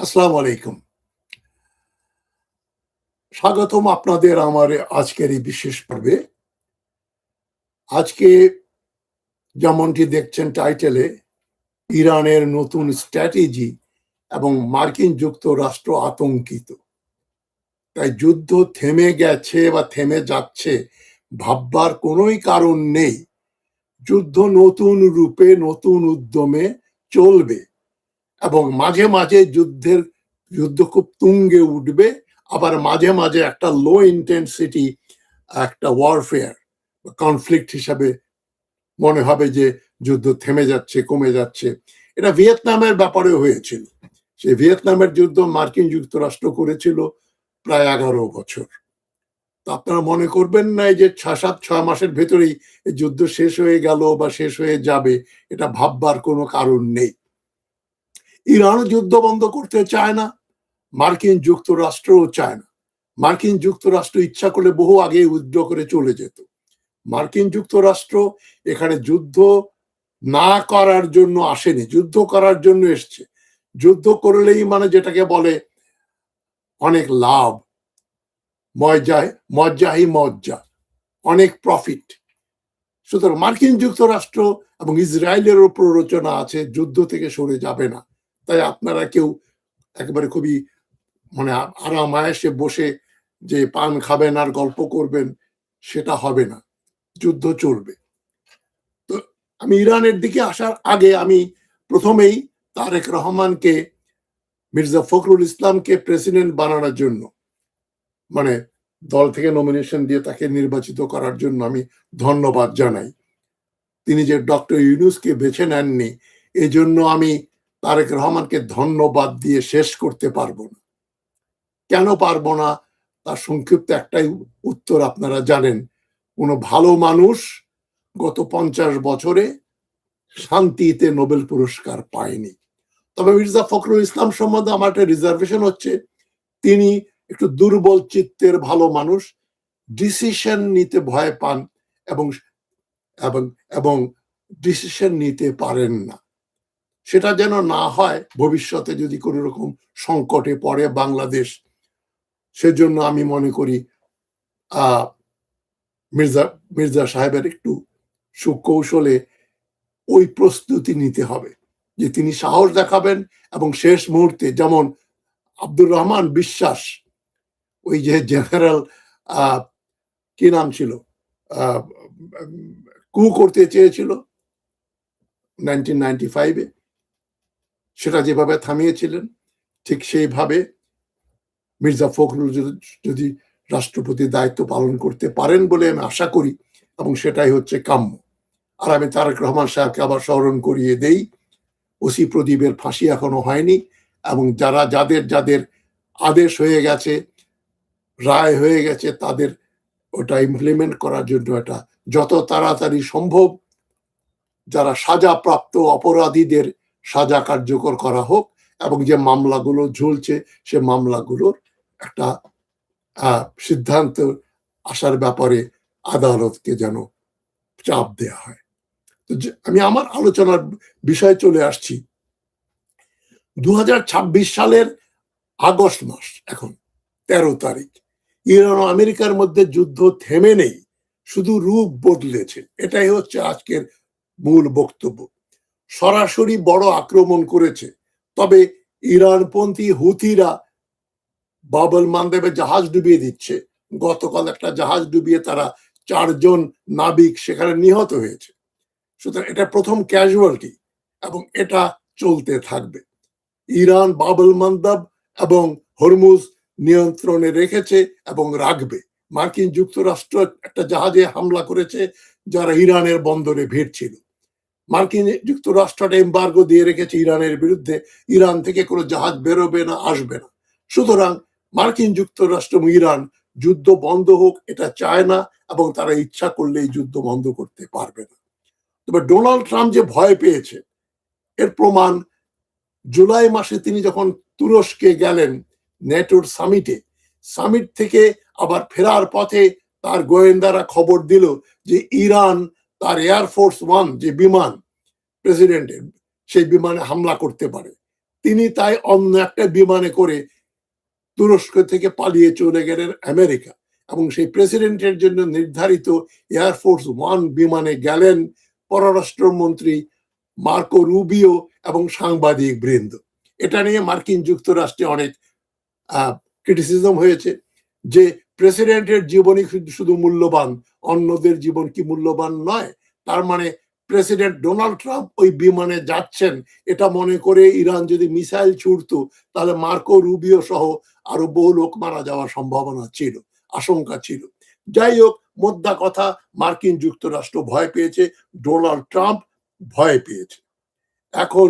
আসসালামু আলাইকুম। স্বাগতম আপনাদের আমার আজকের এই বিশেষ পর্বে। আজকে যেমনটি দেখছেন টাইটেলে, ইরানের নতুন স্ট্র্যাটেজি এবং মার্কিন যুক্তরাষ্ট্র আতঙ্কিত। তাই যুদ্ধ থেমে গেছে বা থেমে যাচ্ছে ভাববার কোনোই কারণ নেই। যুদ্ধ নতুন রূপে নতুন উদ্যমে চলবে এবং মাঝে মাঝে যুদ্ধ খুব তুঙ্গে উঠবে, আবার মাঝে মাঝে একটা লো ইন্টেন্সিটি একটা ওয়ারফেয়ার কনফ্লিক্ট হিসাবে মনে হবে যে যুদ্ধ থেমে যাচ্ছে, কমে যাচ্ছে। এটা ভিয়েতনামের ব্যাপারে হয়েছিল। সেই ভিয়েতনামের যুদ্ধ মার্কিন যুক্তরাষ্ট্র করেছিল প্রায় 11 বছর। তো আপনারা মনে করবেন না যে 6 মাসের ভেতরেই যুদ্ধ শেষ হয়ে গেল বা শেষ হয়ে যাবে, এটা ভাববার কোনো কারণ নেই। ইরান যুদ্ধ বন্ধ করতে চায় না, মার্কিন যুক্তরাষ্ট্রও চায় না। মার্কিন যুক্তরাষ্ট্র ইচ্ছা করলে বহু আগে উইথড্র করে চলে যেত। মার্কিন যুক্তরাষ্ট্র এখানে যুদ্ধ না করার জন্য আসেনি, যুদ্ধ করার জন্য এসছে। যুদ্ধ করলেই মানে যেটাকে বলে অনেক লাভ, মজ্জাহি মজ্জা, অনেক প্রফিট। সুতরাং মার্কিন যুক্তরাষ্ট্র এবং ইসরায়েলেরও প্ররোচনা আছে যুদ্ধ থেকে সরে যাবে না। তাই আপনারা কেউ একেবারে খুবই মানে আরাম আয়েসে বসে যে পান খাবেন আর গল্প করবেন, সেটা হবে না। যুদ্ধ চলবে। তো আমি ইরানের দিকে আসার আগে আমি প্রথমেই তারেক রহমানকে, মির্জা ফখরুল ইসলামকে প্রেসিডেন্ট বানানোর জন্য, মানে দল থেকে নমিনেশন দিয়ে তাকে নির্বাচিত করার জন্য আমি ধন্যবাদ জানাই। তিনি যে ডক্টর ইউনূসকে বেছে নেননি, এই জন্য আমি তারেক রহমানকে ধন্যবাদ দিয়ে শেষ করতে পারবো না। কেন পারবো না তার সংক্ষিপ্ত একটাই উত্তর আপনারা জানেন। কোনো ভালো মানুষ গত 50 বছরে শান্তিতে নোবেল পুরস্কার পায়নি। তবে মির্জা ফখরুল ইসলাম সম্বন্ধে আমার একটা রিজার্ভেশন হচ্ছে, তিনি একটু দুর্বল চিত্তের ভালো মানুষ, ডিসিশন নিতে ভয় পান এবং এবং এবং ডিসিশন নিতে পারেন না। সেটা যেন না হয় ভবিষ্যতে যদি কোনো রকম সংকটে পড়ে বাংলাদেশ। সেজন্য আমি মনে করি মির্জা সাহেবের একটু সুকৌশলে ওই প্রস্তুতি নিতে হবে যে তিনি সাহস দেখাবেন এবং শেষ মুহূর্তে, যেমন আব্দুর রহমান বিশ্বাস, ওই যে জেনারেল কি নাম ছিল, কু করতে চেয়েছিল 1995-এ, সেটা যেভাবে থামিয়েছিলেন, ঠিক সেইভাবে মির্জা ফখরুল যদি রাষ্ট্রপতির দায়িত্ব পালন করতে পারেন বলে আমি আশা করি, এবং সেটাই হচ্ছে কাম্য। আর আমি তারেক রহমান সাহেবকে আবার স্মরণ করিয়ে দেই, ওসি প্রদীপের ফাঁসি এখনো হয়নি, এবং যাদের যাদের আদেশ হয়ে গেছে, রায় হয়ে গেছে, তাদের ওটা ইমপ্লিমেন্ট করার জন্য এটা যত তাড়াতাড়ি সম্ভব যারা সাজাপ্রাপ্ত অপরাধীদের সাজা কার্যকর করা হোক, এবং যে মামলাগুলো ঝুলছে সে মামলাগুলোর একটা সিদ্ধান্ত আসার ব্যাপারে আদালতকে যেন চাপ দেয়া হয়। তো আমি আমার আলোচনার বিষয়ে চলে আসছি। 2026 সালের আগস্ট মাস, এখন 13 তারিখ, ইরান ও আমেরিকার মধ্যে যুদ্ধ থেমে নেই, শুধু রূপ বদলেছে। এটাই হচ্ছে আজকের মূল বক্তব্য। সরাসরি বড় আক্রমণ করেছে, তবে ইরানপন্থী হুথিরা বাবল মানদেবে জাহাজ ডুবিয়ে দিচ্ছে। গতকাল একটা জাহাজ ডুবিয়ে তারা 4 জন নাবিক সেখানে নিহত হয়েছে। সুতরাং এটা প্রথম ক্যাজুয়ালিটি এবং এটা চলতে থাকবে। ইরান বাবল মান্দাব এবং হরমুজ নিয়ন্ত্রণে রেখেছে এবং রাখবে। মার্কিন যুক্তরাষ্ট্র একটা জাহাজে হামলা করেছে যারা ইরানের বন্দরে ভিড়ছিল। মার্কিন যুক্তরাষ্ট্রটা এমবার্গো দিয়ে রেখেছে ইরানের বিরুদ্ধে, ইরান থেকে কোনো জাহাজ বেরোবে না, আসবে না। সুতরাং মার্কিন যুক্তরাষ্ট্র এবং ইরান যুদ্ধ বন্ধ হোক এটা চায় না, এবং তারা ইচ্ছা করলেই যুদ্ধ বন্ধ করতে পারবে না। তবে ডোনাল্ড ট্রাম্প যে ভয় পেয়েছে এর প্রমাণ জুলাই মাসে তিনি যখন তুরস্কে গেলেন নেটোর সামিট থেকে আবার ফেরার পথে তার গোয়েন্দারা খবর দিল যে ইরান তার এয়ারফোর্স 1 যে বিমান প্রেসিডেন্টের, সেই বিমানে হামলা করতে পারে। তিনি তাই অন্য একটা বিমানে করে তুরস্ক থেকে পালিয়ে চলে গেলেন আমেরিকা, এবং সেই প্রেসিডেন্টের জন্য নির্ধারিত এয়ারফোর্স ওয়ান বিমানে গেলেন পররাষ্ট্রমন্ত্রী মার্কো রুবিও এবং সাংবাদিক বৃন্দ। এটা নিয়ে মার্কিন যুক্তরাষ্ট্রে অনেক ক্রিটিসিজম হয়েছে যে প্রেসিডেন্টের জীবনই শুধু মূল্যবান, অন্যদের জীবন কি মূল্যবান নয়? তার মানে প্রেসিডেন্ট ডোনাল্ড ট্রাম্প ওই বিমানে যাচ্ছেন এটা মনে করে ইরান যদি মিসাইল ছুড়তো তাহলে মার্কো রুবিও সহ আরো বহু লোক মারা যাওয়ার সম্ভাবনা ছিল, আশঙ্কা ছিল। যাই হোক, মোদ্দা কথা, মার্কিন যুক্তরাষ্ট্র ভয় পেয়েছে, ডোনাল্ড ট্রাম্প ভয় পেয়েছে। এখন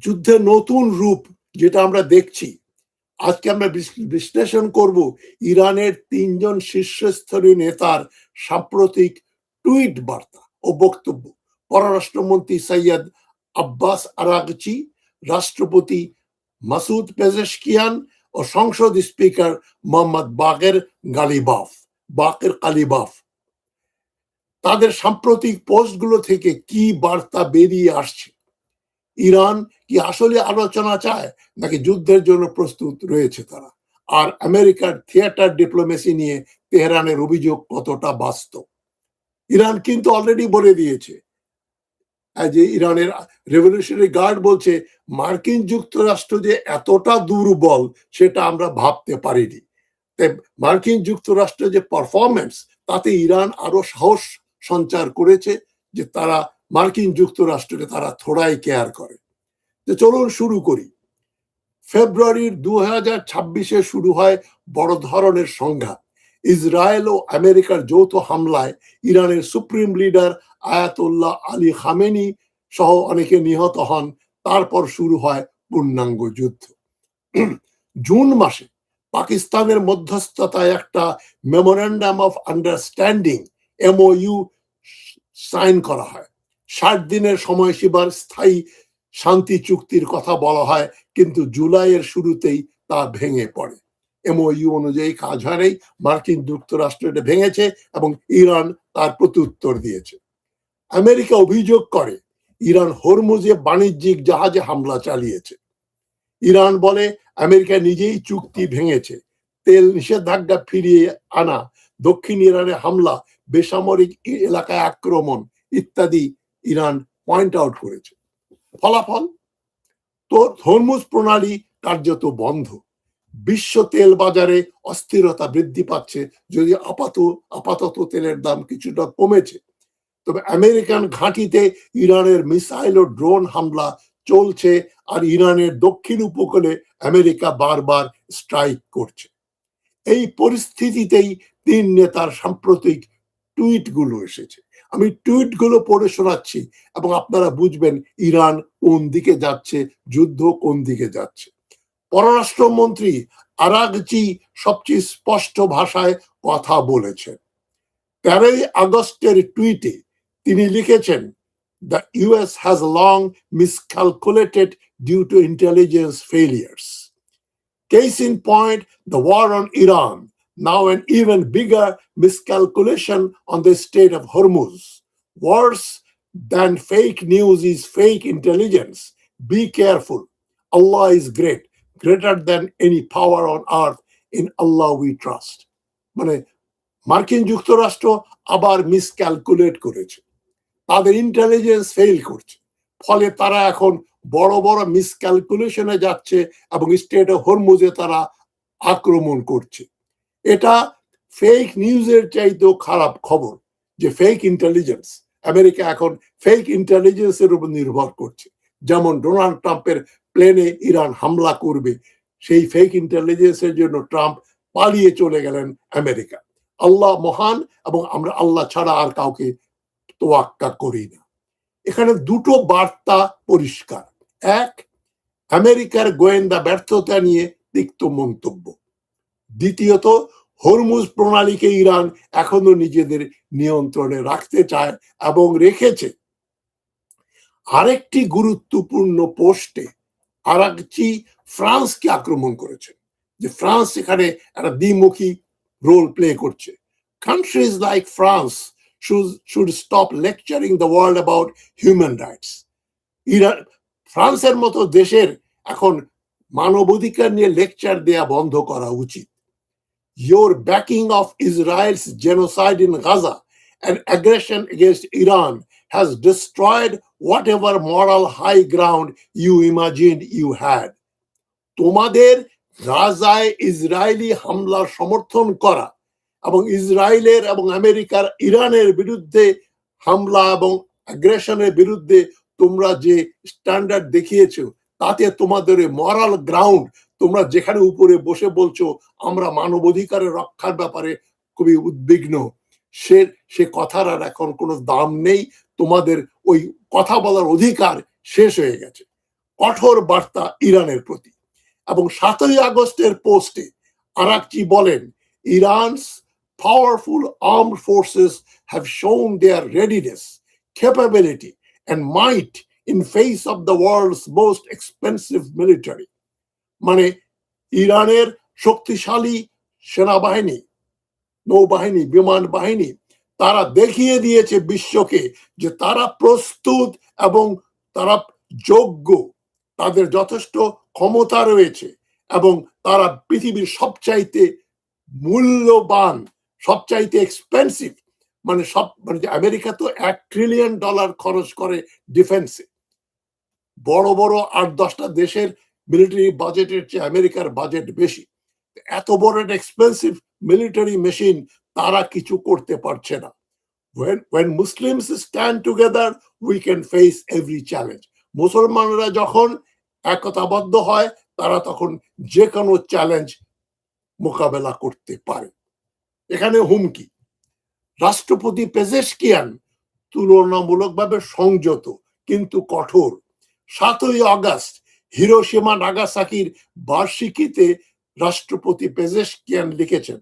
যুদ্ধের নতুন রূপ যেটা আমরা দেখছি, আজকে আমরা বিশ্লেষণ করব ইরানের ৩ জন শীর্ষস্তরীয় নেতার সাম্প্রতিক টুইট বার্তা ও বক্তব্য। পররাষ্ট্রমন্ত্রী সৈয়দ আব্বাস আরাগচি, রাষ্ট্রপতি মাসুদ পেজেশকিয়ান ও সংসদ স্পিকার মোহাম্মদ বাকের কালিবাফ। তাদের সাম্প্রতিক পোস্টগুলো থেকে কি বার্তা বেরিয়ে আসছে? ইরান কি আসলে আলোচনা চায় নাকি যুদ্ধের জন্য প্রস্তুত রয়েছে তারা? আর আমেরিকার থিয়েটার ডিপ্লোমেসি নিয়ে তেহরানের অভিযোগ কতটা বাস্তব? ইরান কিন্তু অলরেডি বলে দিয়েছে যে ইরানের রেভলিউশনারি গার্ড বলছে মার্কিন যুক্তরাষ্ট্র যে এতটা দুর্বল সেটা আমরা ভাবতে পারিনি। মার্কিন যুক্তরাষ্ট্রের যে পারফরমেন্স তাতে ইরান আরো সাহস সঞ্চার করেছে যে তারা মার্কিন যুক্তরাষ্ট্রকে তারা থোড়াই কেয়ার করে। তো চলুন শুরু করি। ফেব্রুয়ারির 2026-এ শুরু হয় বড় ধরনের সংঘাত। ইসরায়েল ও আমেরিকার যৌথ হামলায় ইরানের supreme leader Ayatollah Ali Khamenei সহ অনেকে নিহত হন। তারপর শুরু হয় পূর্ণাঙ্গ যুদ্ধ। জুন মাসে পাকিস্তানের মধ্যস্থতায় একটা memorandum of understanding MOU sign করা হয়। 60 দিনের সময়সীমার স্থায়ী শান্তি চুক্তির কথা বলা হয়, কিন্তু জুলাইয়ের শুরুতেই তা ভেঙে পড়ে। MOU অনুযায়ী কাজ হয়নি, মার্কিন যুক্তরাষ্ট্র এটা ভেঙেছে এবং ইরান তার প্রত্যুত্তর দিয়েছে। আমেরিকা অভিযোগ করে ইরান হরমুজে বাণিজ্যিক জাহাজে হামলা চালিয়েছে। ইরান বলে আমেরিকা নিজেই চুক্তি ভেঙেছে। তেল নিষেধাজ্ঞা ফিরিয়ে আনা, দক্ষিণ ইরানে হামলা, বেসামরিক এলাকায় আক্রমণ ইত্যাদি ইরান পয়েন্ট আউট করেছে। ফলাফল তো হরমুজ প্রণালী কার্যত বন্ধ। বিশ্ব তেল বাজারে অস্থিরতা বৃদ্ধি পাচ্ছে, যদি আপাতত তেলের দাম কিছুটা কমেছে। তবে আমেরিকান ঘাঁটিতে ইরানের মিসাইল ও ড্রোন হামলা চলছে, আর ইরানের দক্ষিণ উপকূলে আমেরিকা বারবার স্ট্রাইক করছে। এই পরিস্থিতিতেই 3 নেতার সাম্প্রতিক টুইটগুলো এসেছে। আমি টুইটগুলো পড়ে শোনাচ্ছি এবং আপনারা বুঝবেন ইরান কোন দিকে যাচ্ছে, যুদ্ধ কোন দিকে যাচ্ছে। পররাষ্ট্রমন্ত্রী আরাগচি সবচেয়ে স্পষ্ট ভাষায় কথা বলেছেন। 13 আগস্টের টুইটে তিনি লিখেছেন, "The US has long miscalculated due to intelligence failures. Case in point, the war on Iran, now an even bigger miscalculation on the Strait of Hormuz. Worse than fake news is fake intelligence. Be careful. Allah is great, greater than any power on earth. In Allah we trust." মানে মার্কিন যুক্তরাষ্ট্র আবার মিসক্যালকুলেট করেছে, তাদের intelligence fail করছে, ফলে তারা এখন বড় বড় মিসক্যালকুলেশনে যাচ্ছে এবং স্টেট অফ হরমুজে তারা আক্রমণ করছে। এটা ফেক নিউজের চাইতেও খারাপ খবর যে ফেক ইন্টেলিজেন্স, আমেরিকা এখন ফেক ইন্টেলিজেন্সের উপর নির্ভর করছে। যেমন ডোনাল্ড ট্রাম্পের প্লেনে ইরান হামলা করবে, সেই ফেক ইন্টেলিজেন্সের জন্য ট্রাম্প পালিয়ে চলে গেলেন আমেরিকা। আল্লাহ মহান এবং আমরা আল্লাহ ছাড়া আর কাউকে তোয়াক্কা করি না। এখানে দুটো বার্তা পরিষ্কার। এক, আমেরিকার গোয়েন্দা ব্যর্থতা নিয়ে তিক্ত মন্তব্য। দ্বিতীয়ত, হরমুজ প্রণালীকে ইরান এখনো নিজেদের নিয়ন্ত্রণে রাখতে চায় এবং রেখেছে। আরেকটি গুরুত্বপূর্ণ পোস্টে আরাগচি ফ্রান্সকে আক্রমণ করেছে, যে ফ্রান্স এখানে একটা দ্বিমুখী রোল প্লে করছে। Countries like France should stop lecturing the world about human rights. ফ্রান্সের মতো দেশের এখন মানবাধিকার নিয়ে লেকচার দেয়া বন্ধ করা উচিত। Your backing of Israel's genocide in Gaza and aggression against Iran has destroyed whatever moral high ground you imagined you had. তোমাদের গাজায় ইসরায়েলি হামলার সমর্থন করা এবং ইসরায়েলের এবং আমেরিকার ইরানের বিরুদ্ধে হামলা এবং অ্যাগ্রেশনের বিরুদ্ধে তোমরা যে স্ট্যান্ডার্ড দেখিয়েছো, তাতে তোমাদের মরাল গ্রাউন্ড, তোমরা যেখানে উপরে বসে বলছো আমরা মানবাধিকারের রক্ষার ব্যাপারে খুবই উদ্বিগ্ন, সে কথার আর এখন কোনো দাম নেই। তোমাদের ওই কথা বলার অধিকার শেষ হয়ে গেছে। কঠোর বার্তা ইরানের প্রতি। এবং 7ই আগস্টের পোস্টে আরাকচি বলেন, ইরানস powerful armed forces have shown their readiness, capability and might in face of the world's most expensive military. মানে ইরানের শক্তিশালী সেনাবাহিনী, নৌবাহিনী, বিমান বাহিনী তারা দেখিয়ে দিয়েছে বিশ্বকে যে তারা প্রস্তুত এবং তারা যোগ্য, তাদের যথেষ্ট ক্ষমতা রয়েছে এবং তারা পৃথিবীর সবচাইতে মূল্যবান, সবচাইতে এক্সপেন্সিভ, মানে আমেরিকা তো $1 ট্রিলিয়ন খরচ করে ডিফেন্সে। বড় বড় 8-10টা দেশের মিলিটারি বাজেটের চেয়ে আমেরিকার বাজেট বেশি। এত বড় একটা এক্সপেন্সিভ মিলিটারি মেশিন তারা কিছু করতে পারছে না। When Muslims stand together, we can face every challenge. মুসলমানরা যখন একতাবদ্ধ হয় তারা তখন যে কোনো চ্যালেঞ্জ মোকাবেলা করতে পারে। এখানে হুমকি। রাষ্ট্রপতি পেজেশকিয়ান তুলনামূলকভাবে সংযত কিন্তু কঠোর। 7ই আগস্ট হিরোশিমা নাগাসাকির বার্ষিকীতে রাষ্ট্রপতি পেজেশকিয়ান লিখেছেন,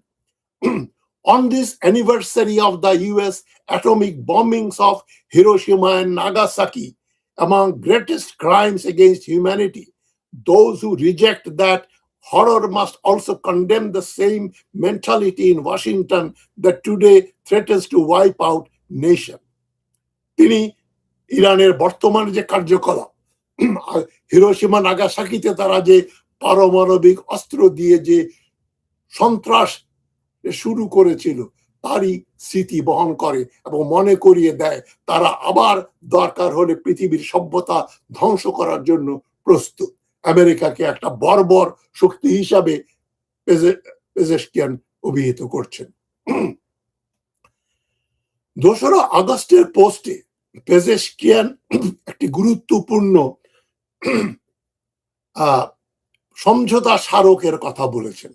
On this anniversary of the US atomic bombings of Hiroshima and Nagasaki, among greatest crimes against humanity, those who reject that horror must also condemn the same mentality in Washington that today threatens to wipe out nation. তিনি ইরানের বর্তমান যে কার্যকলাপ, Hiroshima নাগাসাকিতে তারা যে পারমাণবিক অস্ত্র দিয়ে যে সন্ত্রাস শুরু করেছিল তারই স্মৃতি বহন করে এবং মনে করিয়ে দেয় তারা আবার দরকার হলে পৃথিবীর সভ্যতা ধ্বংস করার জন্য প্রস্তুত। আমেরিকাকে একটা বর্বর শক্তি হিসাবে পেজেশকিয়ান অভিহিত করছেন। 2রা আগস্টের পোস্টে পেজেশকিয়ান একটি গুরুত্বপূর্ণ সমঝোতা স্মারকের কথা বলেছেন,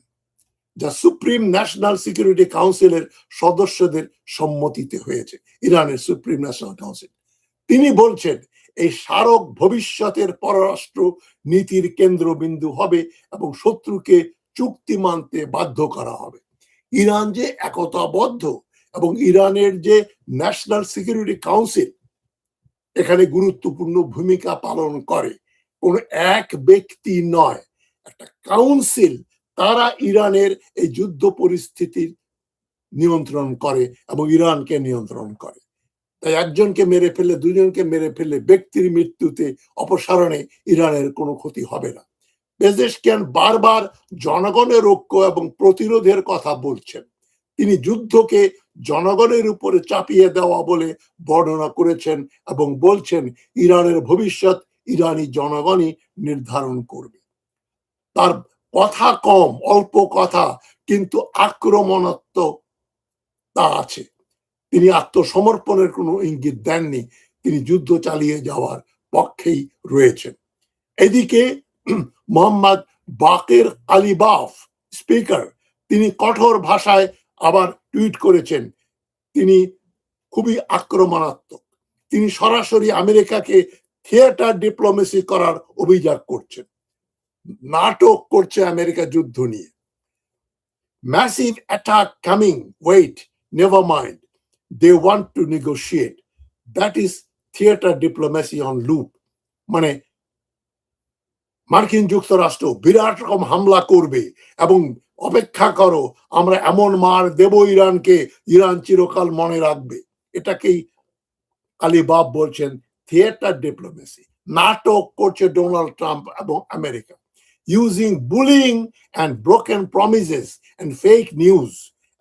যা সুপ্রিম ন্যাশনাল সিকিউরিটি কাউন্সিলের সদস্যদের সম্মতিতে হয়েছে, ইরানের সুপ্রিম ন্যাশনাল কাউন্সিল। তিনি বলছেন এই স্মারক ভবিষ্যতের পররাষ্ট্র নীতির কেন্দ্রবিন্দু হবে এবং শত্রুকে চুক্তি মানতে বাধ্য করা হবে। ইরান যে একতাবদ্ধ এবং ইরানের যে ন্যাশনাল সিকিউরিটি কাউন্সিল এখানে গুরুত্বপূর্ণ ভূমিকা পালন করে, কোন এক ব্যক্তি নয়, একটা কাউন্সিল, তারা ইরানের এই যুদ্ধ পরিস্থিতির নিয়ন্ত্রণ করে এবং ইরানকে নিয়ন্ত্রণ করে। তাই একজনকে মেরে ফেললে, দুজনকে মেরে ফেললে ব্যক্তির মৃত্যুতে, অপসারণে ইরানের কোনো ক্ষতি হবে না। পেজেশকিয়ান বারবার জনগণের ঐক্য এবং প্রতিরোধের কথা বলছেন। তিনি যুদ্ধকে জনগণের উপরে চাপিয়ে দেওয়া বলে বর্ণনা করেছেন এবং বলছেন ইরানের ভবিষ্যৎ ইরানি জনগণই নির্ধারণ করবে। তার কথা কম, অল্প কথা, কিন্তু আক্রমণাত্মক তা আছে। তিনি আত্মসমর্পণের কোনো ইঙ্গিত দেননি, তিনি যুদ্ধ চালিয়ে যাওয়ার পক্ষেই রয়েছেন। এদিকে মোহাম্মদ বাকের কালিবাফ স্পিকার, তিনি কঠোর ভাষায় আবার টুইট করেছেন, তিনি খুবই আক্রমণাত্মক। তিনি সরাসরি আমেরিকাকে থিয়েটার ডিপ্লোমেসি করার অভিযোগ করছেন, নাটক করছে আমেরিকা যুদ্ধ নিয়ে। Massive attack coming, wait, never mind, they want to negotiate. That is theater diplomacy on loop. মানে মার্কিন যুক্তরাষ্ট্র বিরাট রকম হামলা করবে এবং অপেক্ষা করো, আমরা এমন মার দেব ইরানকে, ইরান চিরকাল মনে রাখবে। এটাকেই কালিবাফ বলছেন থিয়েটার ডিপ্লোমেসি। নাটক করছে ডোনাল্ড ট্রাম্প এবং America, using bullying and broken promises and fake news.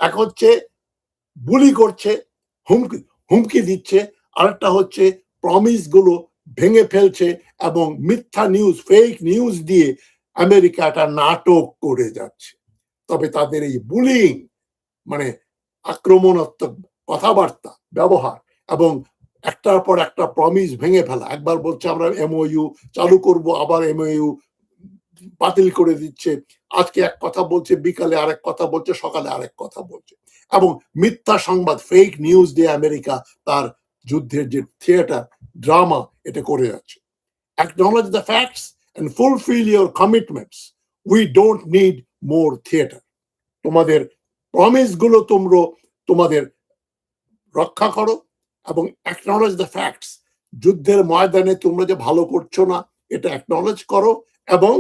এক হচ্ছে বুলি করছে, হুমকি হুমকি দিচ্ছে, আরেকটা হচ্ছে প্রমিস গুলো ভেঙে ফেলছে এবং মিথ্যা নিউজ, ফেক নিউজ দিয়ে আমেরিকা একটা নাটক করে যাচ্ছে। তবে তাদের এই বুলিং মানে আক্রমণাত্মক কথাবার্তা ব্যবহার এবং একটার পর একটা প্রমিস ভেঙে ফেলা, একবার বলছে আমরা এমওইউ চালু করব, আবার এমওইউ বাতিল করে দিচ্ছে, আজকে এক কথা বলছে, বিকালে আরেক কথা বলছে, সকালে আরেক কথা বলছে, এবং মিথ্যা সংবাদ, ফেক নিউজ দিয়ে আমেরিকা তার যুদ্ধের যে থিয়েটার ড্রামা এটা করে যাচ্ছে। Acknowledge the facts and fulfill your commitments. We don't need more theater. তোমাদের প্রমিস গুলো তোমরা তোমাদের রক্ষা করো এবং অ্যাকনলেজ দ্য ফ্যাক্টস, যুদ্ধের ময়দানে তোমরা যে ভালো করছো না এটা অ্যাকনলেজ করো এবং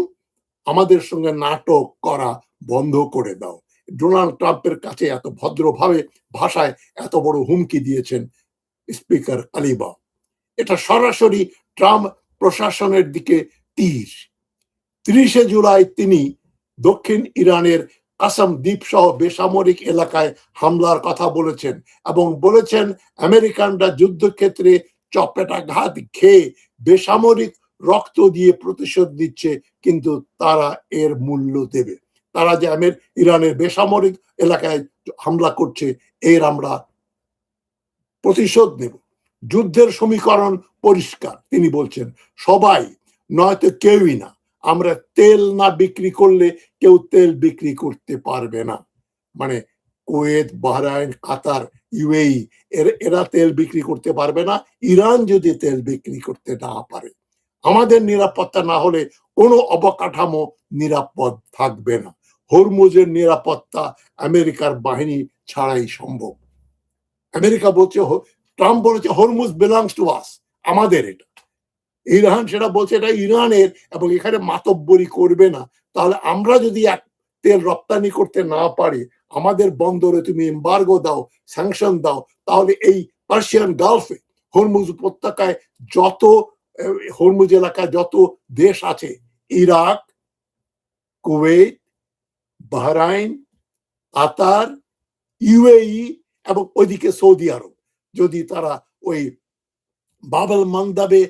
আমাদের সঙ্গে নাটক করা বন্ধ করে দাও। ডোনাল্ড ট্রাম্পের কাছে এত ভদ্রভাবে ভাষায় এত বড় হুমকি দিয়েছেন স্পিকার কালিবাফ। এটা সরাসরি ট্রাম্প প্রশাসনের দিকে তীর। 30 জুলাই তিনি দক্ষিণ ইরানের কাসাম দ্বীপ সহ বেসামরিক এলাকায় হামলার কথা বলেছেন এবং বলেছেন আমেরিকানরা যুদ্ধক্ষেত্রে চপেটাঘাত খেয়ে বেসামরিক রক্ত দিয়ে প্রতিশোধ দিচ্ছে, কিন্তু তারা এর মূল্য দেবে। তারা যে ইরানের বেসামরিক এলাকায় হামলা করছে এর আমরা প্রতিশোধ নেব। যুদ্ধের সমীকরণ পরিষ্কার, তিনি বলছেন সবাই নয়তো কেউই না। আমরা তেল না বিক্রি করলে কেউ তেল বিক্রি করতে পারবে না। মানে কুয়েত, বাহরাইন, কাতার, ইউএই এরা তেল বিক্রি করতে পারবে না ইরান যদি তেল বিক্রি করতে না পারে। আমাদের নিরাপত্তা না হলে কোনো অবকাঠামো নিরাপদ থাকবে না। হরমুজের নিরাপত্তা আমেরিকার বাহিনী ছাড়াই সম্ভব। আমেরিকা বলছে, ট্রাম্প বলেছে হরমুজ বিলংস টু আস, আমাদের এটা। ইরান সেটা বলছে এটা ইরানের এবং এখানে মাতব্বরি করবে না। তাহলে আমরা যদি এক তেল রপ্তানি করতে না পারি, আমাদের বন্দরে তুমি এমবার্গো দাও, স্যাংশন দাও, তাহলে এই পার্সিয়ান গালফে হরমুজ উপত্যকায় যত হরমুজ এলাকায় যত দেশ আছে, ইরাক, কুয়েত, বাহরাইন, কাতার, ইউএই এবং ওইদিকে সৌদি আরব, যদি তারা ওই বাবল মান্দাবে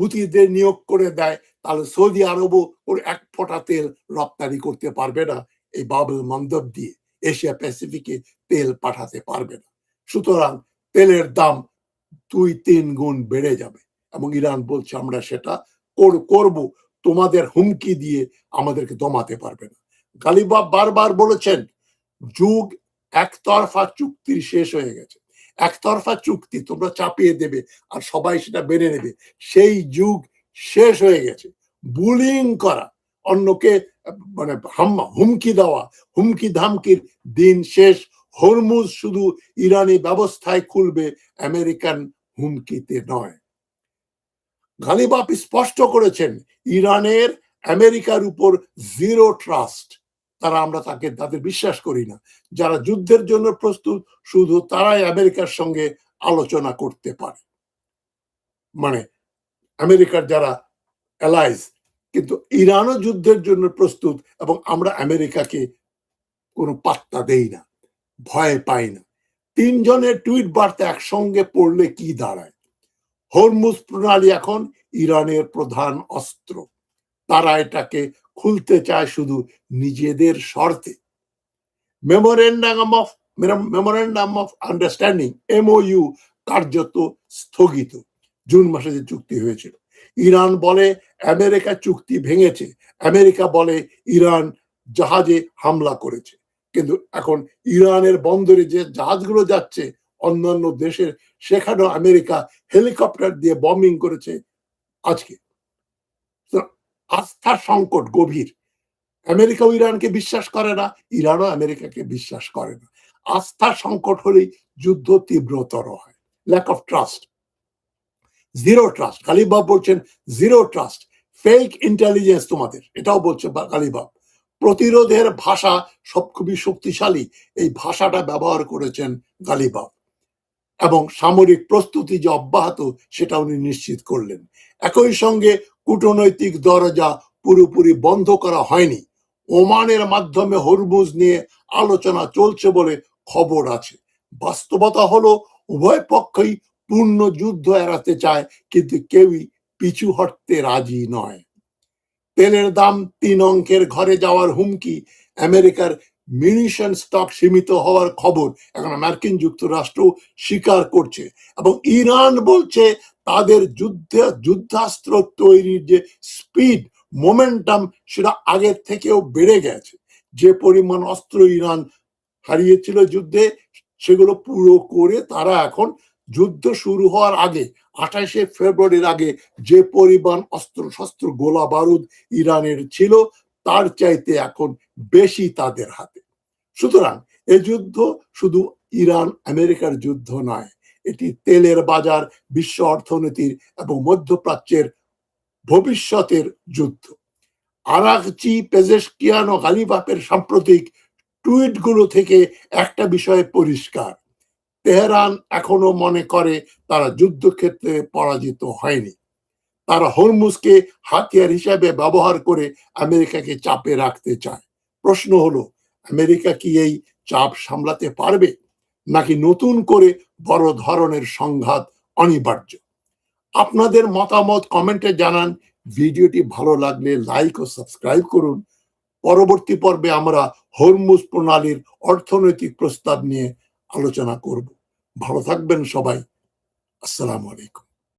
হুতিদের নিয়োগ করে দেয়, তাহলে সৌদি আরবও ওর এক ফোঁটা তেল রপ্তানি করতে পারবে না। এই বাবল মান্দাব দিয়ে এশিয়া প্যাসিফিকে তেল পাঠাতে পারবে না। সুতরাং তেলের দাম 2-3 গুণ বেড়ে যাবে এবং ইরান বলছে আমরা সেটা করব, তোমাদের হুমকি দিয়ে আমাদেরকে দমাতে পারবে না। গালিবাফ বারবার বলেছেন যুগ একতরফা চুক্তির শেষ হয়ে গেছে। একতরফা চুক্তি তোমরা চাপিয়ে দেবে আর সবাই সেটা মেনে নেবে, সেই যুগ শেষ হয়ে গেছে। বুলিং করা, অন্যকে মানে হুমকি দেওয়া, হুমকি ধামকির দিন শেষ। হরমুজ শুধু ইরানি ব্যবস্থায় খুলবে, আমেরিকান হুমকিতে নয়। গালিবাফ স্পষ্ট করেছেন ইরানের আমেরিকার উপর জিরো ট্রাস্ট। আমরা তাদের বিশ্বাস করি না। যারা যুদ্ধের জন্য প্রস্তুত শুধু তারাই আমেরিকার সঙ্গে আলোচনা করতে পারে, মানে আমেরিকার যারা অ্যালাইজ। কিন্তু ইরানও যুদ্ধের জন্য প্রস্তুত এবং আমরা আমেরিকাকে কোনো পাত্তা দেই না, ভয় পাই না। 3 জনের টুইট বার্তা একসঙ্গে পড়লে কি দাঁড়ায়? হরমুজ প্রণালী এখন ইরানের প্রধান অস্ত্র, তারা এটাকে খুলতে চায় শুধু নিজেদের শর্তে। মেমোরেন্ডাম অফ আন্ডারস্ট্যান্ডিং এমওইউ কার্যত স্থগিত। জুন মাসে যে চুক্তি হয়েছিল, ইরান বলে আমেরিকা চুক্তি ভেঙেছে, আমেরিকা বলে ইরান জাহাজে হামলা করেছে। কিন্তু এখন ইরানের বন্দরে যে জাহাজগুলো যাচ্ছে অন্যান্য দেশের, সেখানেও আমেরিকা হেলিকপ্টার দিয়ে বম্বিং করেছে আজকে। আস্থার সংকট গভীর। আমেরিকাও ইরানকে বিশ্বাস করে না, ইরানও আমেরিকাকে বিশ্বাস করে না। আস্থার সংকট হলেই যুদ্ধ তীব্রতর হয়। Lack of trust, zero trust. Ghalibaf বলছেন জিরো ট্রাস্ট, ফেক ইন্টেলিজেন্স তোমাদের, এটাও বলছে গালিবাফ। প্রতিরোধের ভাষা সব খুবই শক্তিশালী, এই ভাষাটা ব্যবহার করেছেন গালিবাফ। এবং সামরিক প্রস্তুতি যে অব্যাহত সেটা উনি নিশ্চিত করলেন। একই সঙ্গে কূটনৈতিক দরজা পুরোপুরি বন্ধ করা হয়নি। ওমানের মাধ্যমে হরমুজ নিয়ে আলোচনা চলছে বলে খবর আছে। বাস্তবতা হলো উভয় পক্ষই পূর্ণ যুদ্ধ এড়াতে চায়, কিন্তু কেউই পিছু হটতে রাজি নয়। তেলের দাম ৩ অঙ্কের ঘরে যাওয়ার হুমকি, আমেরিকার মিউনিশন স্টক সীমিত হওয়ার খবর এখন মার্কিন যুক্তরাষ্ট্র স্বীকার করছে, এবং ইরান বলছে তাদের যুদ্ধাস্ত্র তৈরির যে স্পিড, মোমেন্টাম, সেটা আগের থেকেও বেড়ে গেছে। যে পরিমাণ অস্ত্র ইরান হারিয়েছিল যুদ্ধে, সেগুলো পুরো করে তারা এখন যুদ্ধ শুরু হওয়ার আগে ২৮শে ফেব্রুয়ারির আগে যে পরিমাণ অস্ত্র শস্ত্র গোলা বারুদ ইরানের ছিল, তার চাইতে এখন বেশি তাদের হাতে। সুতরাং এই যুদ্ধ শুধু ইরান আমেরিকার যুদ্ধ নয়, এটি তেলের বাজার, বিশ্ব অর্থনীতির এবং মধ্যপ্রাচ্যের ভবিষ্যতের যুদ্ধ। আরাকচি, পেজেশকিয়ান ও গালিবাফের সাম্প্রতিক টুইটগুলো থেকে একটা বিষয় পরিষ্কার: তেহরান এখনো মনে করে তারা যুদ্ধক্ষেত্রে পরাজিত হয়নি। তারা হরমুজকে হাতিয়ার হিসাবে ব্যবহার করে আমেরিকাকে চাপে রাখতে চায়। প্রশ্ন হলো, আমেরিকা কি এই চাপ সামলাতে পারবে, নাকি নতুন করে বড় ধরনের সংঘাত অনিবার্য? আপনাদের মতামত কমেন্টে জানান। ভিডিওটি ভালো লাগলে লাইক ও সাবস্ক্রাইব করুন। পরবর্তী পর্বে আমরা হরমুজ প্রণালীর অর্থনৈতিক প্রস্তাব নিয়ে আলোচনা করব। ভালো থাকবেন সবাই। আসসালামু আলাইকুম।